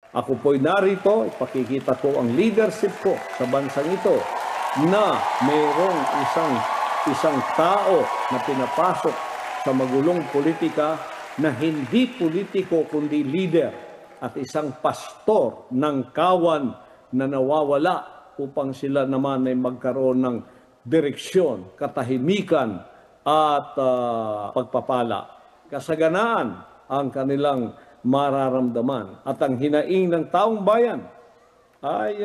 Ako po'y narito, ipakikita ko ang leadership ko sa bansang ito na mayroong isang tao na pinapasok sa magulong politika na hindi politiko kundi leader at isang pastor ng kawan na nawawala upang sila naman ay magkaroon ng direksyon, katahimikan at pagpapala. Kasaganaan ang kanilang mararamdaman at ang hinaing ng taong bayan ay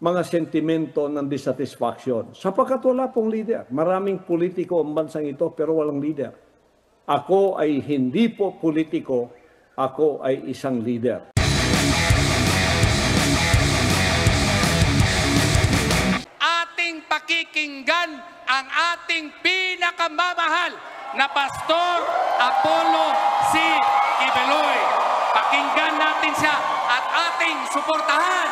mga sentimento ng dissatisfaction. Sapagkat wala pong leader. Maraming politiko ang bansang ito pero walang leader. Ako ay hindi po politiko, ako ay isang leader. Ating pakikinggan ang ating pinakamamahal na Pastor Apollo C. Kibuloy. Pakinggan natin siya at ating suportahan.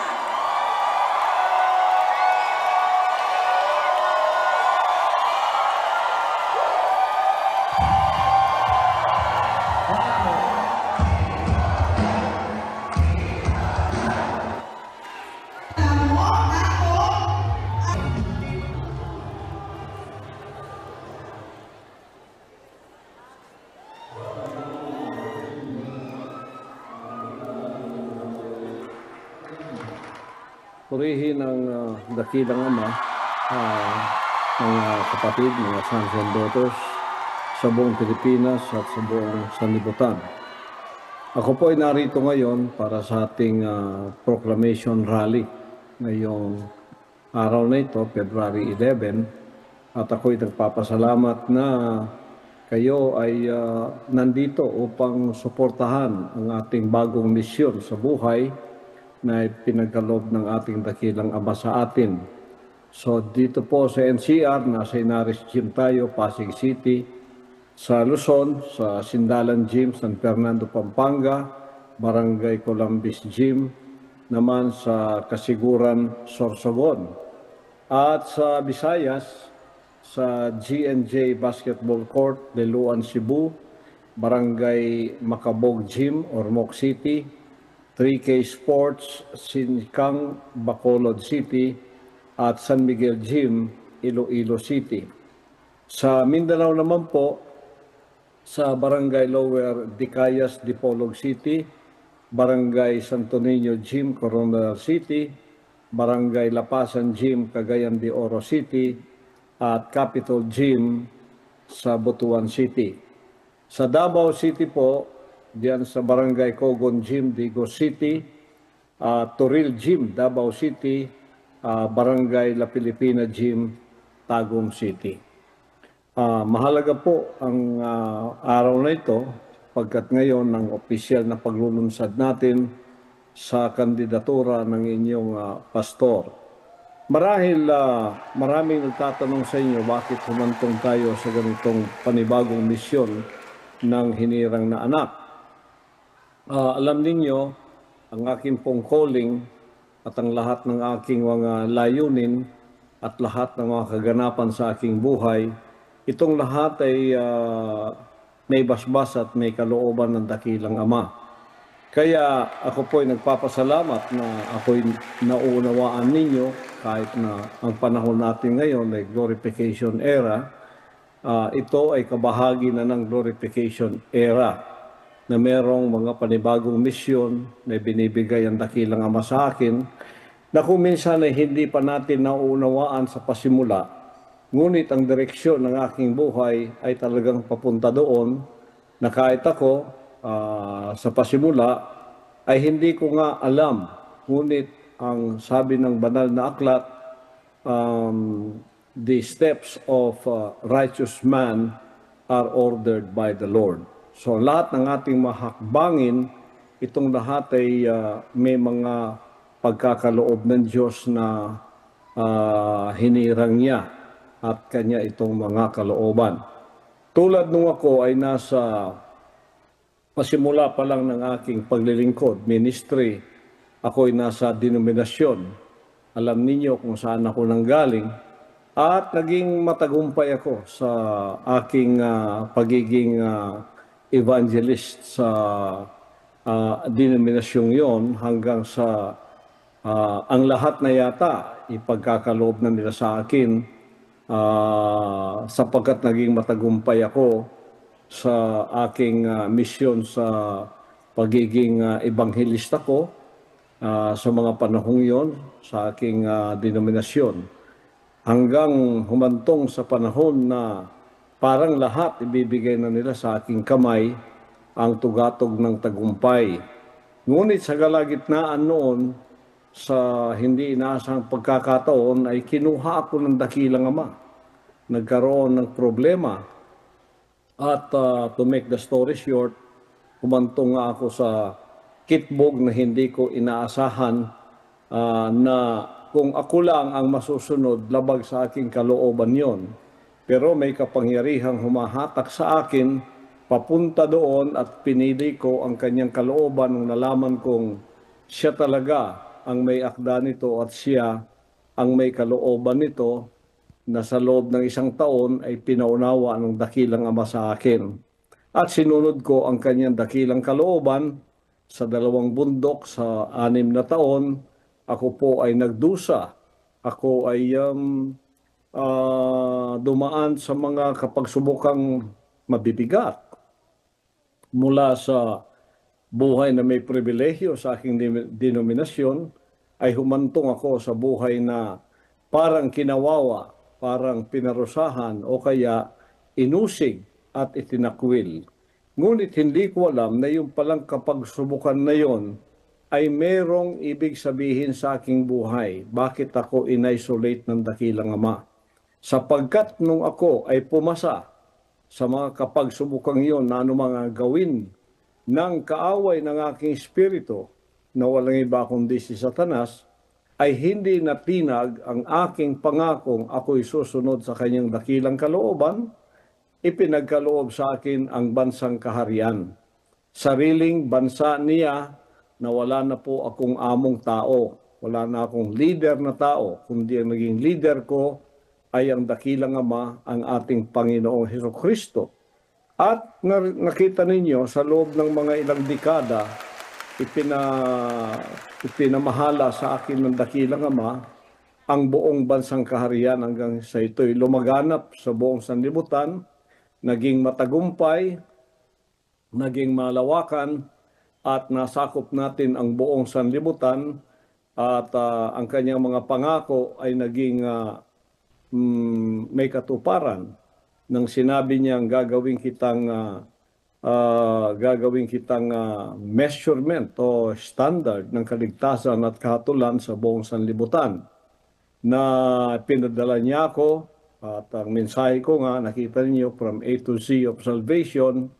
Purihin ang dakilang Ama, mga kapatid, mga sons and daughters sa buong Pilipinas at sa buong sanlibutan. Ako po ay narito ngayon para sa ating proclamation rally ngayong araw na ito, February 11, at ako ay nagpapasalamat na kayo ay nandito upang suportahan ang ating bagong misyon sa buhay na pinagkaloob ng ating dakilang Ama sa atin. So dito po sa NCR, nasa Inaris Gym tayo, Pasig City, sa Luzon, sa Sindalan Gym, San Fernando, Pampanga, Barangay Columbus Gym, naman sa Kasiguran, Sorsogon. At sa Visayas, sa GNJ Basketball Court, Liloan, Cebu, Barangay Macabog Gym, Ormoc City, 3K Sports, Sincang, Bacolod City, at San Miguel Gym, Iloilo City. Sa Mindanao naman po, sa Barangay Lower Dicayas, Dipolog City, Barangay Santo Niño Gym, Coronadal City, Barangay Lapasan Gym, Cagayan de Oro City, at Capitol Gym sa Butuan City. Sa Davao City po, diyan sa Barangay Cogon Gym, Digos City, Toril Gym, Davao City, Barangay La Pilipina Gym, Tagum City. Mahalaga po ang araw na ito pagkat ngayon ang opisyal na paglulunsad natin sa kandidatura ng inyong pastor. Marahil maraming nagtatanong sa inyo bakit humantong tayo sa ganitong panibagong misyon ng hinirang na anak. Alam ninyo, ang aking pong calling at ang lahat ng aking mga layunin at lahat ng mga kaganapan sa aking buhay, itong lahat ay may basbas at may kalooban ng dakilang Ama. Kaya ako po ay nagpapasalamat na ako'y naunawaan ninyo kahit na ang panahon natin ngayon ay glorification era. Ito ay kabahagi na ng glorification era na merong mga panibagong misyon na binibigay ang dakilang Ama sa akin na kung minsan ay hindi pa natin nauunawaan sa pasimula, ngunit ang direksyon ng aking buhay ay talagang papunta doon na kahit ako sa pasimula ay hindi ko nga alam, ngunit ang sabi ng banal na aklat, the steps of righteous man are ordered by the Lord. So lahat ng ating mahakbangin, itong lahat ay may mga pagkakaloob ng Diyos na hinirang niya at kanya itong mga kalooban. Tulad nung ako ay nasa pasimula pa lang ng aking paglilingkod, ministry, ako ay nasa denominasyon. Alam ninyo kung saan ako nanggaling at naging matagumpay ako sa aking pagiging evangelist sa denominasyong yon hanggang sa ang lahat na yata ipagkakaloob na nila sa akin sapagkat naging matagumpay ako sa aking misyon sa pagiging ebanghelista ko sa mga panahong yon sa aking denominasyon. Hanggang humantong sa panahon na parang lahat ibibigay na nila sa aking kamay ang tugatog ng tagumpay. Ngunit sa kalagitnaan noon, sa hindi inaasang pagkakataon ay kinuha ako ng dakilang ama. Nagkaroon ng problema at to make the story short, humantong nga ako sa kitbog na hindi ko inaasahan na kung ako lang ang masusunod, labag sa aking kalooban yon. Pero may kapangyarihang humahatak sa akin papunta doon at pinili ko ang kanyang kalooban nung nalaman kong siya talaga ang may akda nito at siya ang may kalooban nito na sa loob ng 1 taon ay pinaunawa ng dakilang ama sa akin. At sinunod ko ang kanyang dakilang kalooban sa 2 bundok sa 6 na taon. Ako po ay nagdusa. Ako ay dumaan sa mga kapagsubukang mabibigat mula sa buhay na may pribilehyo sa aking denominasyon ay humantong ako sa buhay na parang kinawawa, parang pinarusahan o kaya inusig at itinakwil. Ngunit hindi ko alam na yung palang kapagsubukan na yon ay merong ibig sabihin sa aking buhay. Bakit ako in-isolate ng dakilang ama? Sapagkat nung ako ay pumasa sa mga kapagsubukang yon na anumang gawin ng kaaway ng aking espiritu na walang iba kundi si Satanas, ay hindi natinag ang aking pangakong ako'y susunod sa kanyang dakilang kalooban, ipinagkaloob sa akin ang bansang kaharian. Sariling bansa niya na wala na po akong among tao, wala na akong leader na tao, kundi ang naging leader ko ay ang dakilang ama, ang ating Panginoong Hesukristo. At nakita ninyo sa loob ng mga ilang dekada, ipinamahala sa akin ng dakilang ama ang buong bansang kaharian hanggang sa ito'y lumaganap sa buong sanlibutan, naging matagumpay, naging malawakan, at nasakop natin ang buong sanlibutan at ang kanyang mga pangako ay naging may katuparan nang sinabi niyang gagawin kitang measurement o standard ng kaligtasan at kahatulan sa buong sanlibutan. Na pinadala niya ako at ang mensahe ko nga, nakita niyo from A to Z of salvation,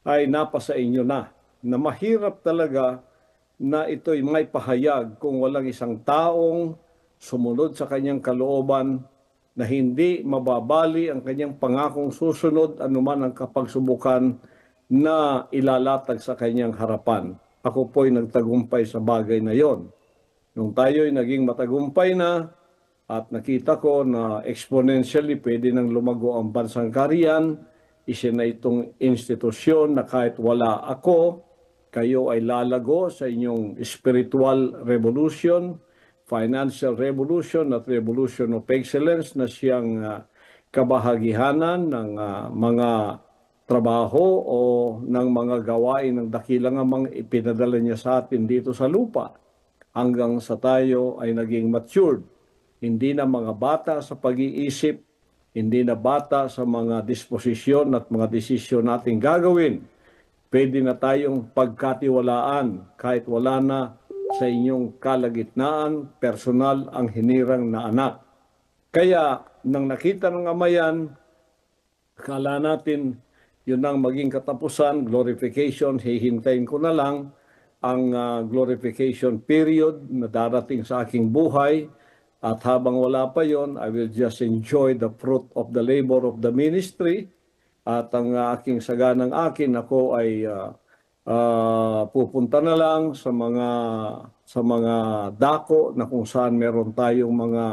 ay napasa inyo na mahirap talaga na ito'y may pahayag kung walang isang taong sumunod sa kanyang kalooban na hindi mababali ang kanyang pangakong susunod anuman ang kapagsubukan na ilalatag sa kanyang harapan. Ako po'y nagtagumpay sa bagay na yon. Nung tayo'y naging matagumpay na at nakita ko na exponentially pwede nang lumago ang bansang kaharian, isa na itong institusyon na kahit wala ako, kayo ay lalago sa inyong spiritual revolution, financial revolution at revolution of excellence na siyang kabahagihanan ng mga trabaho o ng mga gawain ng dakilang amang ipinadala niya sa atin dito sa lupa hanggang sa tayo ay naging matured. Hindi na mga bata sa pag-iisip, hindi na bata sa mga disposisyon at mga desisyon nating gagawin. Pwede na tayong pagkatiwalaan kahit wala na sa inyong kalagitnaan, personal ang hinirang na anak. Kaya nang nakita ng ama yan, akala natin yun ang maging katapusan, glorification, hihintayin ko na lang ang glorification period na darating sa aking buhay. At habang wala pa yon, I will just enjoy the fruit of the labor of the ministry. At ang aking saganang akin, ako ay pupunta na lang sa mga dako na kung saan meron tayong mga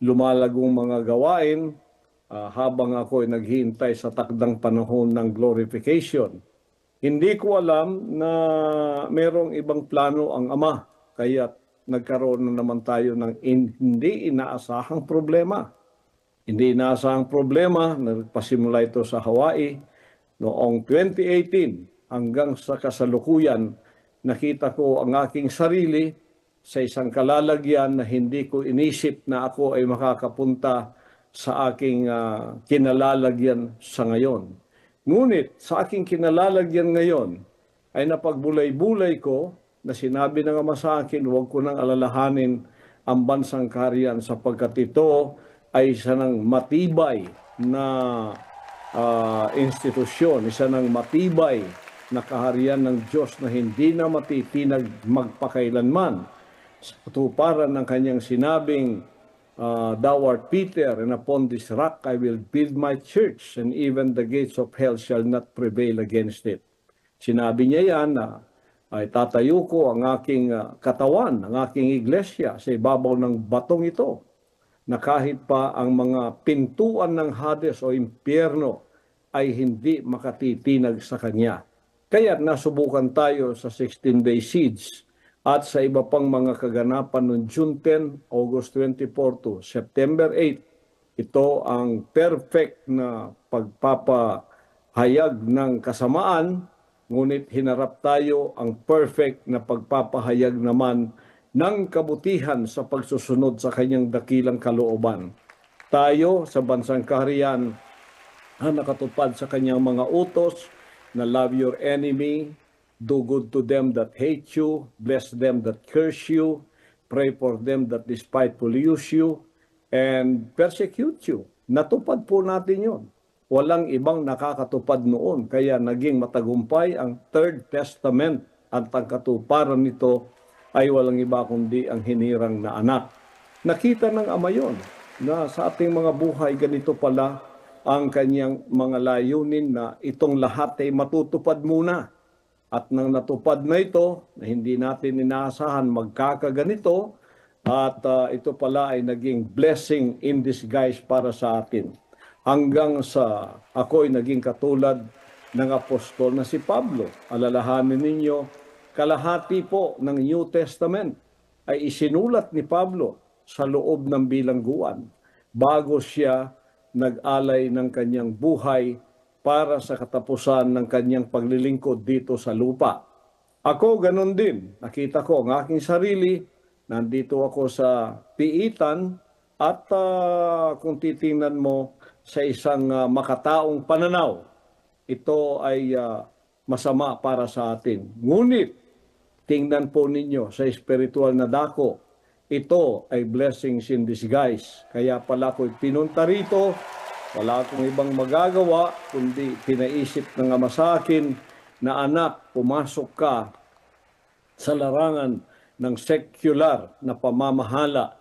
lumalagong mga gawain habang ako ay naghihintay sa takdang panahon ng glorification. Hindi ko alam na merong ibang plano ang Ama, kaya nagkaroon na naman tayo ng hindi inaasahang problema. Hindi inaasahang problema, nagpasimula ito sa Hawaii noong 2018 hanggang sa kasalukuyan, nakita ko ang aking sarili sa isang kalalagyan na hindi ko inisip na ako ay makakapunta sa aking kinalalagyan sa ngayon. Ngunit sa aking kinalalagyan ngayon ay napagbulay-bulay ko na sinabi ng Ama sa akin, huwag ko nang alalahanin ang bansang kaharian sapagkat ito ay isa ng matibay na institusyon, isa ng matibay na kaharian ng Diyos na hindi na matitinag magpakailanman. Sa katuparan ng kanyang sinabing, Thou art Peter, and upon this rock I will build my church, and even the gates of hell shall not prevail against it. Sinabi niya yan na ay tatayo ko ang aking katawan, ang aking iglesia sa ibabaw ng batong ito, na kahit pa ang mga pintuan ng Hades o impyerno ay hindi makatitinag sa kanya. Kaya nasubukan tayo sa 16-day siege at sa iba pang mga kaganapan noong June 10, August 24 to September 8. Ito ang perfect na pagpapahayag ng kasamaan, ngunit hinarap tayo ang perfect na pagpapahayag naman ng kabutihan sa pagsusunod sa kanyang dakilang kalooban. Tayo sa bansang kaharian ang nakatupad sa kanyang mga utos na love your enemy, do good to them that hate you, bless them that curse you, pray for them that despitefully use you, and persecute you. Natupad po natin yon. Walang ibang nakakatupad noon, kaya naging matagumpay ang Third Testament at ang katuparan nito ay walang iba kundi ang hinirang na anak. Nakita ng Ama yon na sa ating mga buhay ganito pala ang kanyang mga layunin na itong lahat ay matutupad muna. At nang natupad na ito, na hindi natin inaasahan magkakaganito, at ito pala ay naging blessing in disguise para sa atin. Hanggang sa ako'y naging katulad ng apostol na si Pablo. Alalahanin ninyo, kalahati po ng New Testament ay isinulat ni Pablo sa loob ng bilangguan bago siya nag-alay ng kanyang buhay para sa katapusan ng kanyang paglilingkod dito sa lupa. Ako ganun din. Nakita ko ang aking sarili. Nandito ako sa piitan at kung titingnan mo sa isang makataong pananaw, ito ay masama para sa atin. Ngunit, tingnan po ninyo sa espiritual na dako, ito ay blessings in disguise. Kaya pala ako'y pinunta rito. Wala akong ibang magagawa, kundi pinaisip ng Ama sa akin na anak, pumasok ka sa larangan ng secular na pamamahala.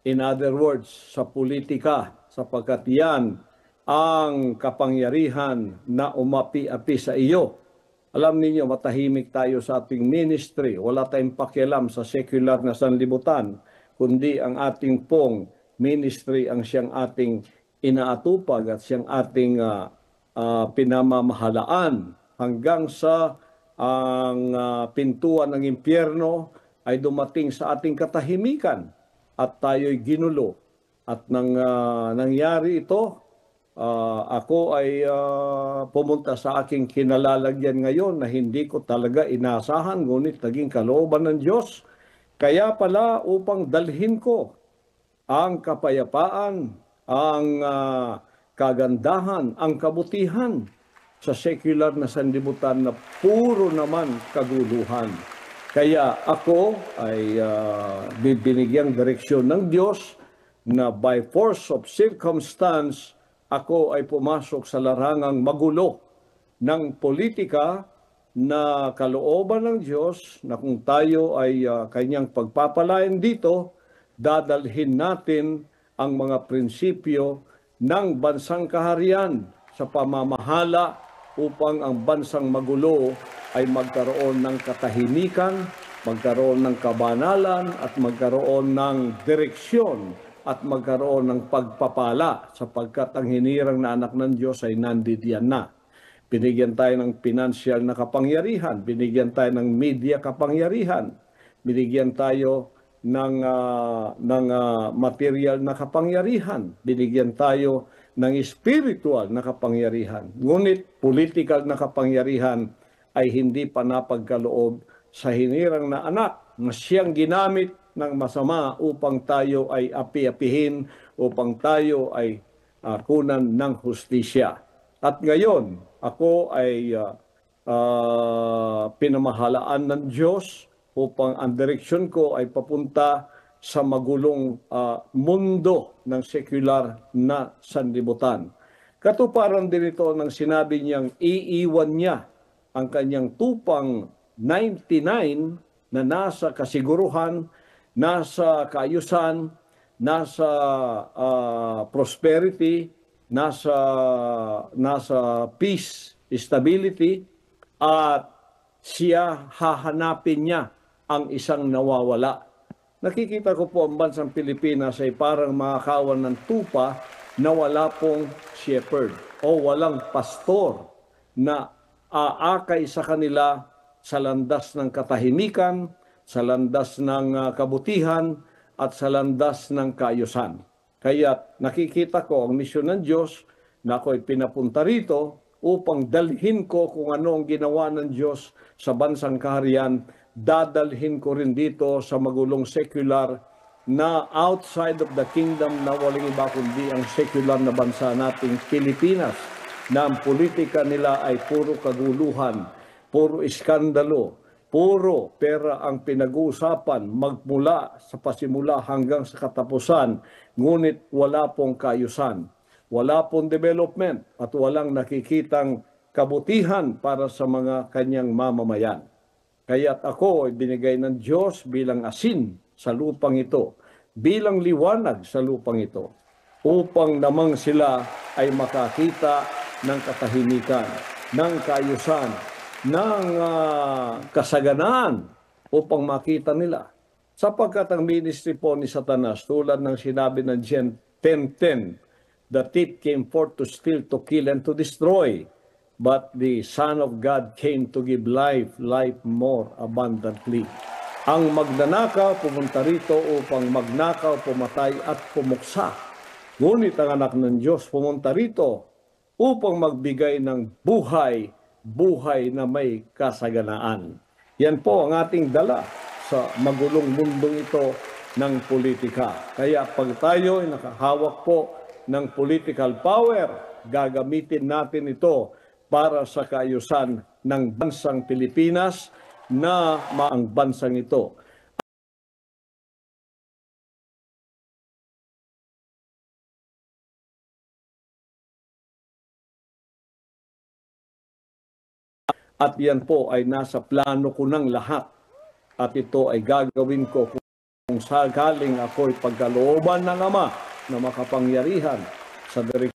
In other words, sa politika, sapagkat yan ang kapangyarihan na umapi-api sa iyo. Alam ninyo, matahimik tayo sa ating ministry. Wala tayong pakialam sa secular na sanlibutan, kundi ang ating pong ministry ang siyang ating inaatupag at siyang ating pinamamahalaan hanggang sa ang pintuan ng impyerno ay dumating sa ating katahimikan at tayo'y ginulo. At nangyari ito, ako ay pumunta sa aking kinalalagyan ngayon na hindi ko talaga inasahan, ngunit naging kalooban ng Diyos. Kaya pala upang dalhin ko ang kapayapaan, ang kagandahan, ang kabutihan sa secular na sanlibutan na puro naman kaguluhan. Kaya ako ay bibinigyang direksyon ng Diyos na by force of circumstance, ako ay pumasok sa larangang magulo ng politika na kalooban ng Diyos na kung tayo ay kanyang pagpapalain dito, dadalhin natin ang mga prinsipyo ng bansang kaharian sa pamamahala upang ang bansang magulo ay magkaroon ng katahimikan, magkaroon ng kabanalan at magkaroon ng direksyon at magkaroon ng pagpapala sapagkat ang hinirang na anak ng Diyos ay nandidiyan na. Binigyan tayo ng financial na kapangyarihan, binigyan tayo ng media kapangyarihan, binigyan tayo ng material na kapangyarihan, binigyan tayo ng spiritual na kapangyarihan. Ngunit political na kapangyarihan ay hindi pa napagkaloob sa hinirang na anak na siyang ginamit ng masama upang tayo ay api-apihin, upang tayo ay kunan ng hustisya. At ngayon, ako ay pinamahalaan ng Diyos upang ang direksyon ko ay papunta sa magulong mundo ng sekular na sanlibutan. Katuparan din ito ng sinabi niyang iiwan niya ang kanyang tupang 99 na nasa kasiguruhan, nasa kaayusan, nasa prosperity, nasa peace, stability, at siya hahanapin niya ang isang nawawala. Nakikita ko po ang bansang Pilipinas ay parang makakawan ng tupa na wala pong shepherd o walang pastor na aakay sa kanila sa landas ng katahimikan, sa landas ng kabutihan, at sa landas ng kaayusan. Kaya nakikita ko ang misyon ng Diyos na ako'y pinapunta rito upang dalhin ko kung ano ang ginawa ng Diyos sa bansang kaharian, dadalhin ko rin dito sa magulong secular na outside of the kingdom na walang iba kundi ang secular na bansa nating Pilipinas, na ang politika nila ay puro kaguluhan, puro iskandalo, puro pera ang pinag-uusapan magmula sa pasimula hanggang sa katapusan, ngunit wala pong kaayusan, wala pong development at walang nakikitang kabutihan para sa mga kanyang mamamayan. Kaya't ako ay binigay ng Diyos bilang asin sa lupang ito, bilang liwanag sa lupang ito, upang namang sila ay makakita ng katahimikan, ng kaayusan, ng kasaganaan upang makita nila. Sapagkat ang ministry po ni Satanas, tulad ng sinabi ng Gen 10:10, the thief came forth to steal, to kill, and to destroy. But the Son of God came to give life, life more abundantly. Ang magnanakaw pumunta rito upang magnakaw, pumatay at pumuksa. Ngunit ang anak ng Diyos pumunta rito upang magbigay ng buhay, buhay na may kasaganaan. Yan po ang ating dala sa magulong mundong ito ng politika. Kaya pag tayo ay nakahawak po ng political power, gagamitin natin ito para sa kaayusan ng bansang Pilipinas na ang bansang ito. At yan po ay nasa plano ko ng lahat. At ito ay gagawin ko kung sakaling ako'y pagkalooban ng Ama na makapangyarihan sa direksyon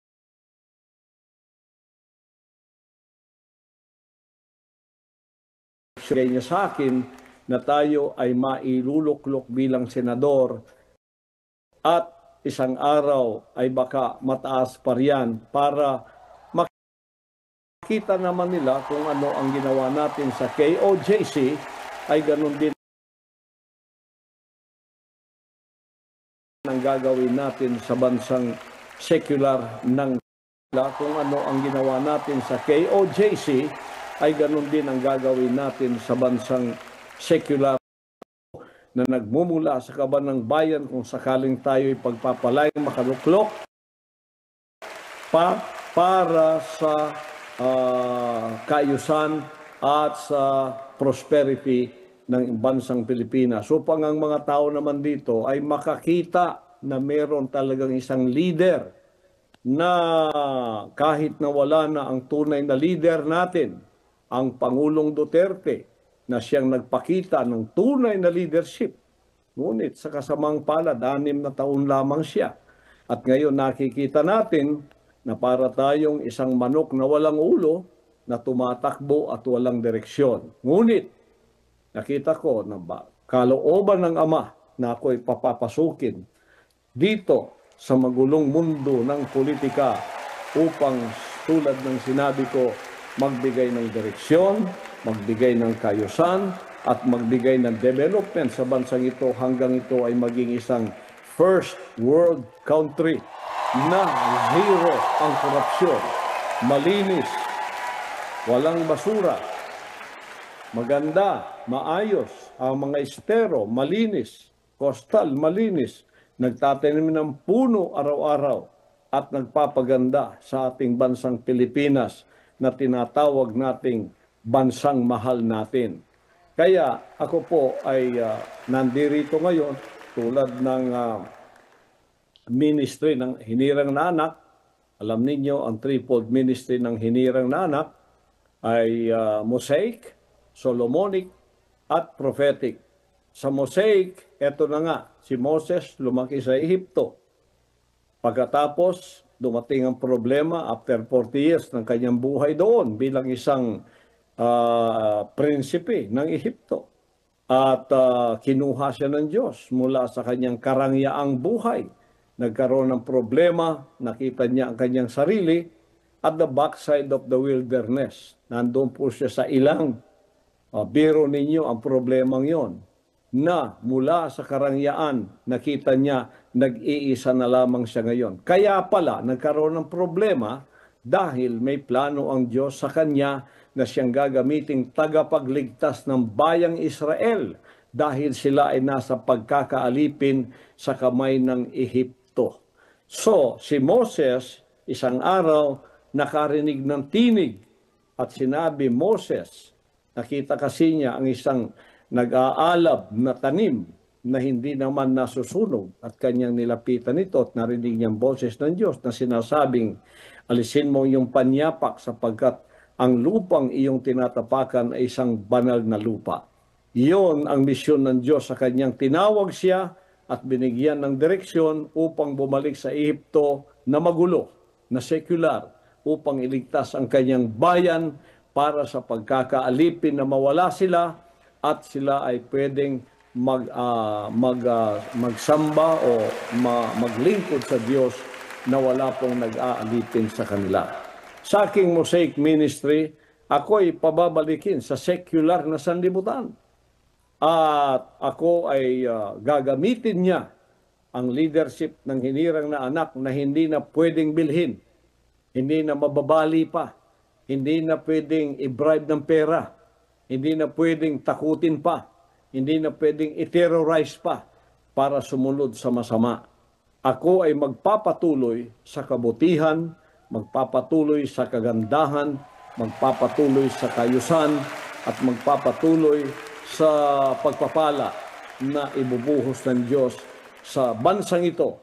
niya sa akin na tayo ay mailuluklok bilang senador at isang araw ay baka mataas pa riyan para makita naman nila kung ano ang ginawa natin sa KOJC ay ganun din ang gagawin natin sa bansang secular ng kung ano ang ginawa natin sa KOJC ay ganun din ang gagawin natin sa bansang secular na nagmumula sa kaban ng bayan kung sakaling tayo ay pagpapalayang makaluklok para sa kaayusan at sa prosperity ng bansang Pilipinas. Upang ang mga tao naman dito ay makakita na meron talagang isang leader na kahit na wala na ang tunay na leader natin, ang Pangulong Duterte, na siyang nagpakita ng tunay na leadership. Ngunit sa kasamang palad, 6 na taon lamang siya. At ngayon nakikita natin na para tayong isang manok na walang ulo na tumatakbo at walang direksyon. Ngunit nakita ko na kalooban ng Ama na ako'y papapasukin dito sa magulong mundo ng politika upang tulad ng sinabi ko, magbigay ng direksyon, magbigay ng kayusan, at magbigay ng development sa bansang ito hanggang ito ay maging isang first world country na zero ang korupsyon, malinis, walang basura, maganda, maayos, ang mga estero, malinis, coastal, malinis, nagtatanim ng puno araw-araw at nagpapaganda sa ating bansang Pilipinas na tinatawag nating bansang mahal natin. Kaya ako po ay nandirito ngayon tulad ng ministry ng hinirang na anak. Alam ninyo, ang threefold ministry ng hinirang na anak ay Mosaic, Solomonic, at Prophetic. Sa Mosaic, eto na nga, si Moses lumaki sa Ehipto. Pagkatapos, dumating ang problema after 40 years ng kanyang buhay doon bilang isang prinsipe ng Ehipto. At kinuha siya ng Diyos mula sa kanyang karangyaang buhay. Nagkaroon ng problema, nakita niya ang kanyang sarili at the backside of the wilderness. Nandun po siya sa ilang. Biro ninyo ang problemang yon na mula sa karangyaan, nakita niya, nag-iisa na lamang siya ngayon. Kaya pala, nagkaroon ng problema dahil may plano ang Diyos sa kanya na siyang gagamiting tagapagligtas ng bayang Israel dahil sila ay nasa pagkakaalipin sa kamay ng Ehipto. So, si Moses, isang araw, nakarinig ng tinig at sinabi, Moses, nakita kasi niya ang isang nag-aalab na tanim na hindi naman nasusunog at kanyang nilapitan ito at narinig niyang boses ng Diyos na sinasabing, alisin mo yung panyapak sapagkat ang lupang iyong tinatapakan ay isang banal na lupa. Iyon ang misyon ng Diyos sa kanyang tinawag siya at binigyan ng direksyon upang bumalik sa Ehipto na magulo, na secular, upang iligtas ang kanyang bayan para sa pagkakaalipin na mawala sila at sila ay pwedeng magsamba o maglingkod sa Diyos na wala pong nag-aalipin sa kanila. Sa aking Mosaic Ministry, ako ay pababalikin sa secular na sanlibutan. At ako ay gagamitin niya ang leadership ng hinirang na anak na hindi na pwedeng bilhin, hindi na mababali pa, hindi na pwedeng i-bribe ng pera, hindi na pwedeng takutin pa, hindi na pwedeng i-terrorize pa para sumunod sa masama. Ako ay magpapatuloy sa kabutihan, magpapatuloy sa kagandahan, magpapatuloy sa kayusan, at magpapatuloy sa pagpapala na ibubuhos ng Diyos sa bansang ito.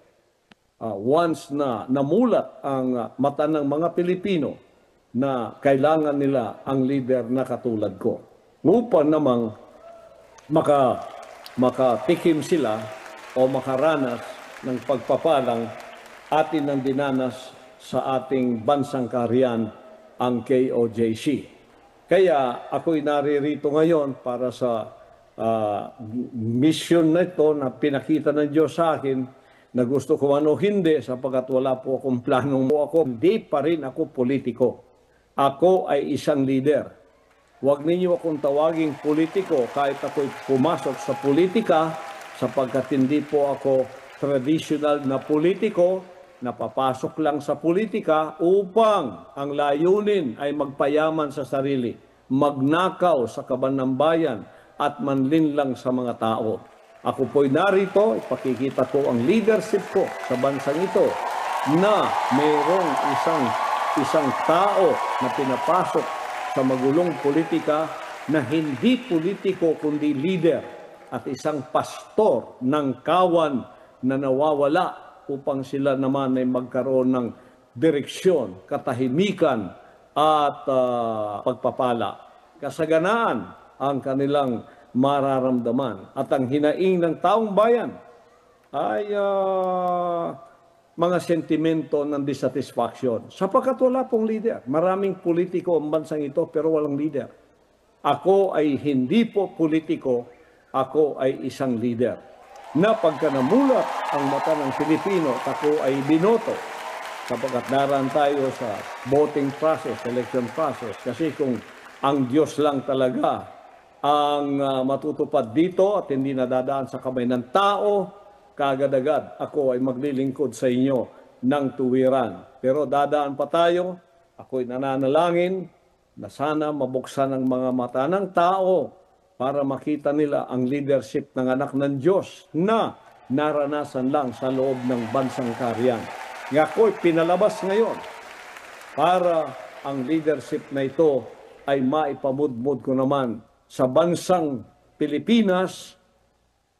Once na namulat ang mata ng mga Pilipino na kailangan nila ang leader na katulad ko. Upang namang makatikim sila o makaranas ng pagpapalang atin ang dinanas sa ating bansang kaharian, ang KOJC. Kaya ako'y naririto ngayon para sa mission na ito na pinakita ng Diyos sa akin na gusto ko ano hindi sapagkat wala po akong planong hindi pa rin ako politiko. Ako ay isang leader. Huwag ninyo akong tawaging politiko kahit ako'y pumasok sa politika sapagkat hindi po ako traditional na politiko na papasok lang sa politika upang ang layunin ay magpayaman sa sarili, magnakaw sa kaban ng bayan at manlinlang sa mga tao. Ako po'y narito, ipakikita ko ang leadership ko sa bansang ito na mayroong isang tao na pinapasok sa magulong politika na hindi politiko kundi leader at isang pastor ng kawan na nawawala upang sila naman ay magkaroon ng direksyon, katahimikan at pagpapala. Kasaganaan ang kanilang mararamdaman at ang hinaing ng taong bayan ay mga sentimento ng dissatisfaction. Sapagkat wala pong leader. Maraming politiko ang bansang ito pero walang leader. Ako ay hindi po politiko, ako ay isang leader. Na pagka namulat ang mata ng Pilipino at ako ay binoto sapagkat daraan tayo sa voting process, election process. Kasi kung ang Diyos lang talaga ang matutupad dito at hindi nadadaan sa kamay ng tao, kaagad-agad ako ay maglilingkod sa inyo ng tuwiran. Pero dadaan pa tayo, ako'y nananalangin na sana mabuksan ang mga mata ng tao para makita nila ang leadership ng anak ng Diyos na naranasan lang sa loob ng bansang kaharian. Nga ako'y pinalabas ngayon para ang leadership na ito ay maipamudmud ko naman sa bansang Pilipinas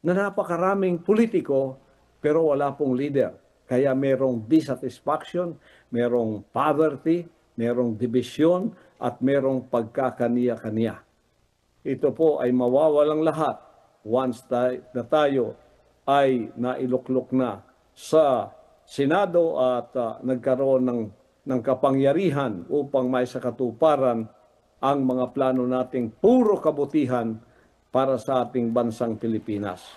na napakaraming politiko pero wala pong leader. Kaya merong dissatisfaction, merong poverty, merong division at merong pagkakaniya-kaniya. Ito po ay mawawalang lahat once na tayo ay nailuklok na sa Senado at nagkaroon ng kapangyarihan upang may sakatuparan ang mga plano nating puro kabutihan para sa ating bansang Pilipinas.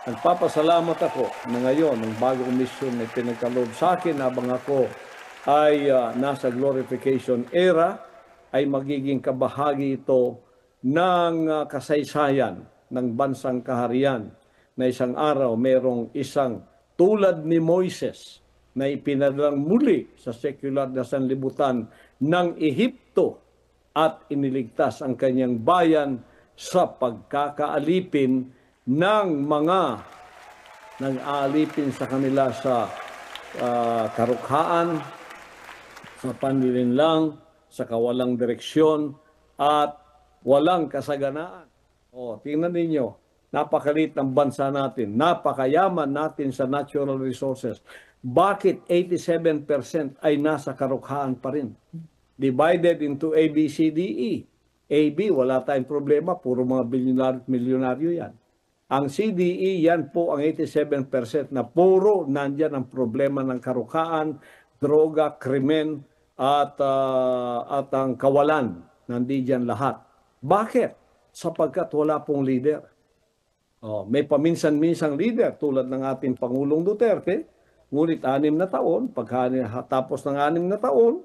Nagpapasalamat ako na ngayon ang bagong misyon na pinagkaloob sa akin habang ako ay nasa glorification era ay magiging kabahagi ito ng kasaysayan ng bansang kaharian na isang araw merong isang tulad ni Moises na ipinadalang muli sa sekular na sanlibutan ng Ehipto at iniligtas ang kanyang bayan sa pagkakaalipin ng mga nang-aalipin sa kanila sa karukhaan, sa panlilinlang, sa kawalang direksyon at walang kasaganaan. Tingnan ninyo, napakalit ng bansa natin, napakayaman natin sa natural resources. Bakit 87% ay nasa karukhaan pa rin? Divided into A, B, C, D, E. A, B, wala tayong problema, puro mga milyonaryo yan. Ang C, D, E, yan po ang 87% na puro nandyan ang problema ng karukhaan, droga, krimen, at ang kawalan. Nandiyan lahat. Bakit? Sapagkat wala pong leader. May paminsan-minsang leader tulad ng ating Pangulong Duterte, ngunit 6 na taon, pagkatapos ng 6 na taon,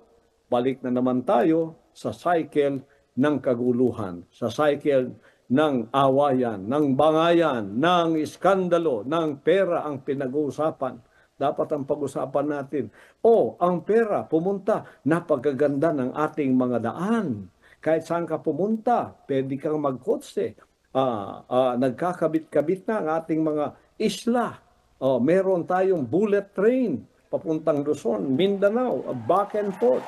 balik na naman tayo sa cycle ng kaguluhan, sa cycle ng awayan, ng bangayan, ng iskandalo, ng pera ang pinag-uusapan. Dapat ang pag-usapan natin, ang pera, pumunta, napagaganda ng ating mga daan. Kahit saan ka pumunta, pwede kang magkotse. Nagkakabit-kabit na ang ating mga isla. Meron tayong bullet train papuntang Luzon, Mindanao, back and forth.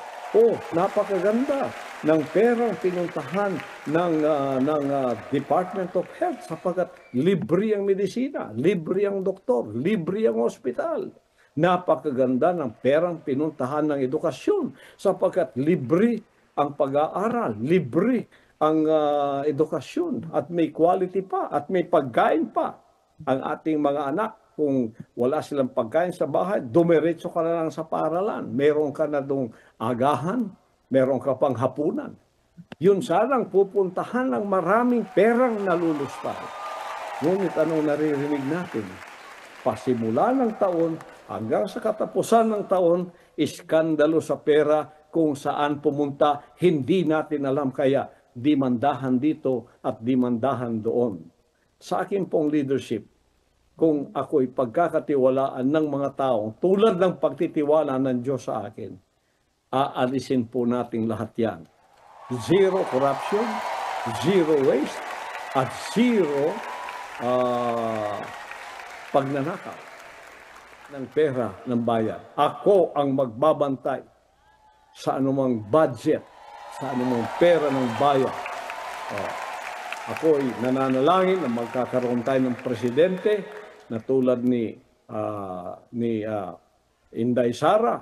Napakaganda ng perang pinuntahan ng Department of Health sapagkat libre ang medisina, libre ang doktor, libre ang ospital. Napakaganda ng perang pinuntahan ng edukasyon sapagkat libre ang pag-aaral, libre ang edukasyon at may quality pa at may pagkain pa ang ating mga anak. Kung wala silang pagkain sa bahay, dumiretso ka na lang sa paaralan. Meron ka na dong agahan, meron ka pang hapunan. Yun sanang pupuntahan ng maraming perang nalulustay. Ngunit anong naririnig natin? Pasimula ng taon hanggang sa katapusan ng taon, iskandalo sa pera kung saan pumunta, hindi natin alam kaya dimandahan dito at dimandahan doon. Sa akin pong leadership, kung ako'y pagkakatiwalaan ng mga taong tulad ng pagtitiwala ng Diyos sa akin, aalisin po natin lahat yan. Zero corruption, zero waste, at zero pagnanakaw ng pera ng bayan. Ako ang magbabantay sa anumang budget, sa anumang pera ng bayan. Ako'y nananalangin na magkakaroon tayo ng presidente na tulad ni Inday Sara,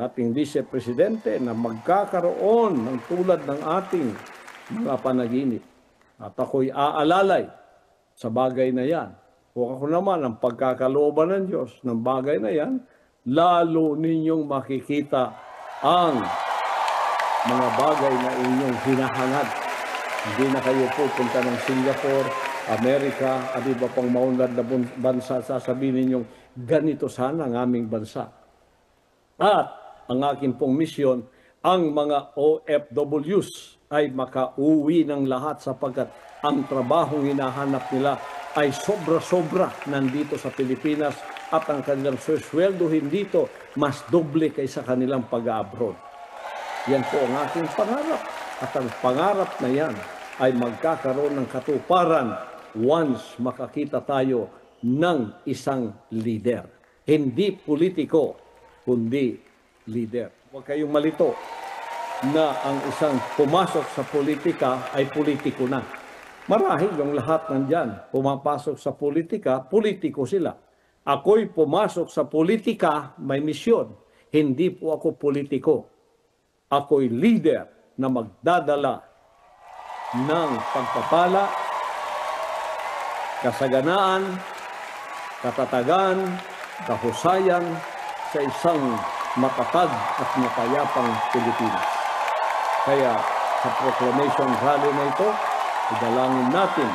ating vice-presidente, na magkakaroon ng tulad ng ating mga panaginip. At ako'y aalalay sa bagay na yan. Kung ako naman ang pagkakalooban ng Diyos ng bagay na yan, lalo ninyong makikita ang mga bagay na inyong hinahangad. Hindi na kayo pupunta ng Singapore, Amerika, at iba pang maunlad na bansa, sasabihin ninyong, ganito sana ang aming bansa. At ang aking pong misyon, ang mga OFWs ay makauwi ng lahat sapagkat ang trabahong hinahanap nila ay sobra-sobra nandito sa Pilipinas at ang kanilang sweldohin dito mas doble kaysa kanilang pag-abroad. Yan po ang aking pangarap. At ang pangarap na yan ay magkakaroon ng katuparan once makakita tayo ng isang leader. Hindi politiko, kundi leader. Huwag kayong malito na ang isang pumasok sa politika ay politiko na. Marahil yung lahat nandyan, pumapasok sa politika, politiko sila. Ako'y pumasok sa politika, may misyon. Hindi po ako politiko. Ako'y leader na magdadala ng pagpapala, kasaganaan, katatagan, kahusayan sa isang matatag at mapayapang Pilipinas. Kaya sa proclamation rally na ito, idalangin natin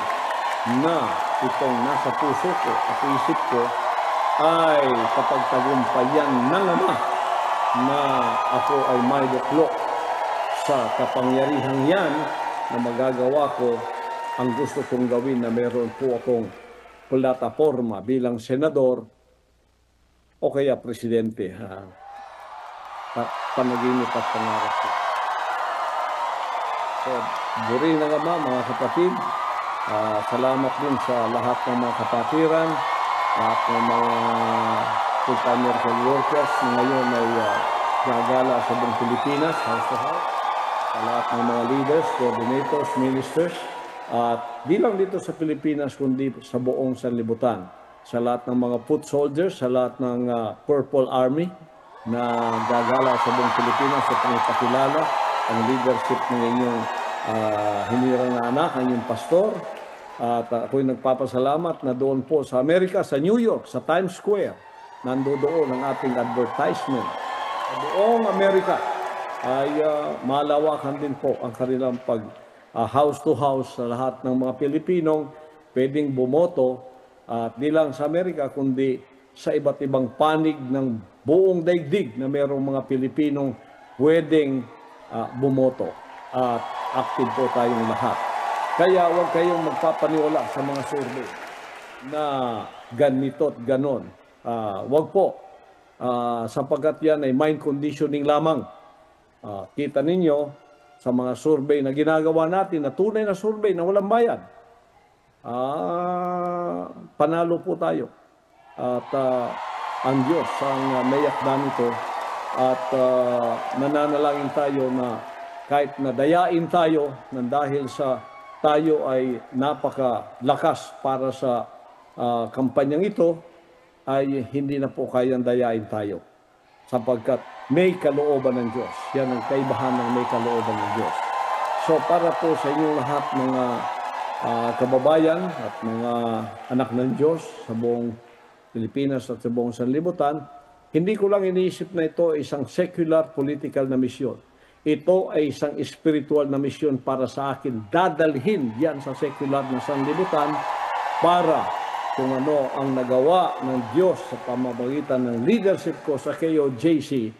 na itong nasa puso ko at isip ko ay kapagtagumpayan ng Ama na ako ay may luklok sa kapangyarihang yan na magagawa ko ang gusto kong gawin na meron po akong plataforma bilang senador o kaya presidente. Panaginip at pangarap ko. So, buri na Ama, mga kapatid. Salamat din sa lahat ng mga kapatiran, lahat ng mga full-time miracle workers na ngayon ay gagala sa buong Pilipinas, house to house. Sa lahat ng mga leaders, coordinators, ministers, at di lang dito sa Pilipinas, kundi sa buong sanlibutan. Sa lahat ng mga foot soldiers, sa lahat ng Purple Army na gagala sa buong Pilipinas at ipakilala ang leadership ng inyong hinirang na anak, ang inyong pastor. At ako'y nagpapasalamat na doon po sa Amerika, sa New York, sa Times Square, nandoon ang ating advertisement. Sa buong Amerika ay malawakan din po ang kanilang house to house sa lahat ng mga Pilipinong pwedeng bumoto at di lang sa Amerika kundi sa iba't ibang panig ng buong daigdig na mayroong mga Pilipinong pwedeng bumoto at active po tayong lahat. Kaya huwag kayong magpapaniwala sa mga survey na ganito at ganon. Huwag po, sapagkat yan ay mind conditioning lamang. Kita ninyo sa mga survey na ginagawa natin, na tunay na survey na walang bayad. Panalo po tayo. At ang Diyos ang mayakda nito at nananalangin tayo na kahit nadayain tayo nang dahil sa tayo ay napakalakas para sa kampanyang ito, ay hindi na po kayang dayain tayo. Sapagkat may kalooban ng Diyos. Yan ang kaibahan ng may kalooban ng Diyos. So para po sa inyong lahat mga kababayan at mga anak ng Diyos sa buong Pilipinas at sa buong sanlibutan, hindi ko lang iniisip na ito isang secular political na misyon. Ito ay isang spiritual na misyon para sa akin. Dadalhin yan sa secular na sanlibutan para kung ano ang nagawa ng Diyos sa pamamagitan ng leadership ko sa KOJC,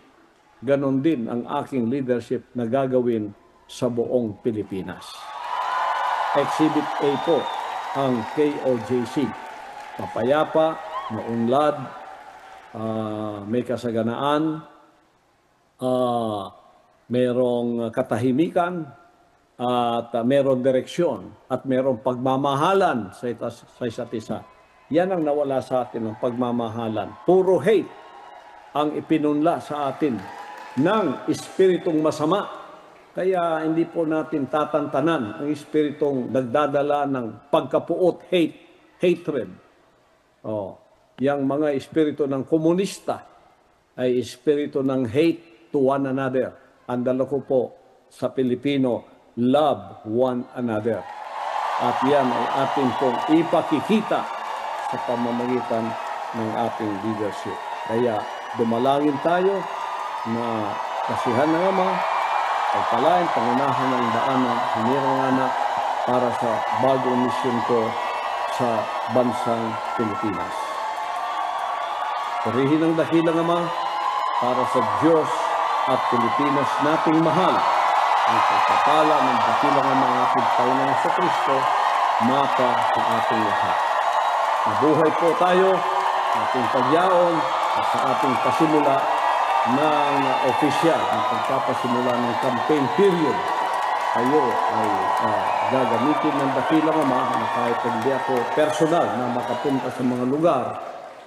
ganon din ang aking leadership na gagawin sa buong Pilipinas. Exhibit A po ang KOJC. Mapayapa, maunlad, may kasaganaan, merong katahimikan, at merong direksyon, at merong pagmamahalan sa isa't isa. Yan ang nawala sa atin, ng pagmamahalan. Puro hate ang ipinunla sa atin ng espiritong masama. Kaya hindi po natin tatantanan ang espiritong nagdadala ng pagkapuot, hatred. Yang mga espiritu ng komunista ay espiritu ng hate to one another. Andalo ko po sa Pilipino, love one another. At yan ay ating pong ipakikita sa pamamagitan ng ating leadership. Kaya dumalangin tayo na kasihan ng Ama, pagpalain, pangunahan ng daanan, hinirang anak para sa bagong misyon ko sa bansang Pilipinas. Purihin ang dakilang Ama para sa Diyos at Pilipinas nating mahal. Ang pagpapala ng dakilang ang mga ating Panginoon sa Kristo, mapa sa ating lahat. Mabuhay po tayo, ating pagyaon at sa ating pasimula ng opisyal, ng pagpapasimula ng campaign period. Kayo ay gagamitin ng dakilang Ama na kahit hindi ako personal na makapunta sa mga lugar,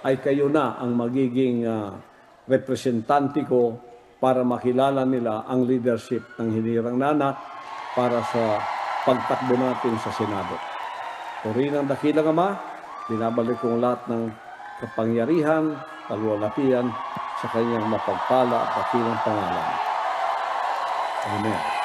ay kayo na ang magiging representante ko para makilala nila ang leadership ng Hinirang Nanak para sa pagtakbo natin sa Senado. Puri ng dakilang Ama, binabalik kong lahat ng kapangyarihan, kaluwalhatian sa kanyang mapagpala at dakilang pangalan. Amen.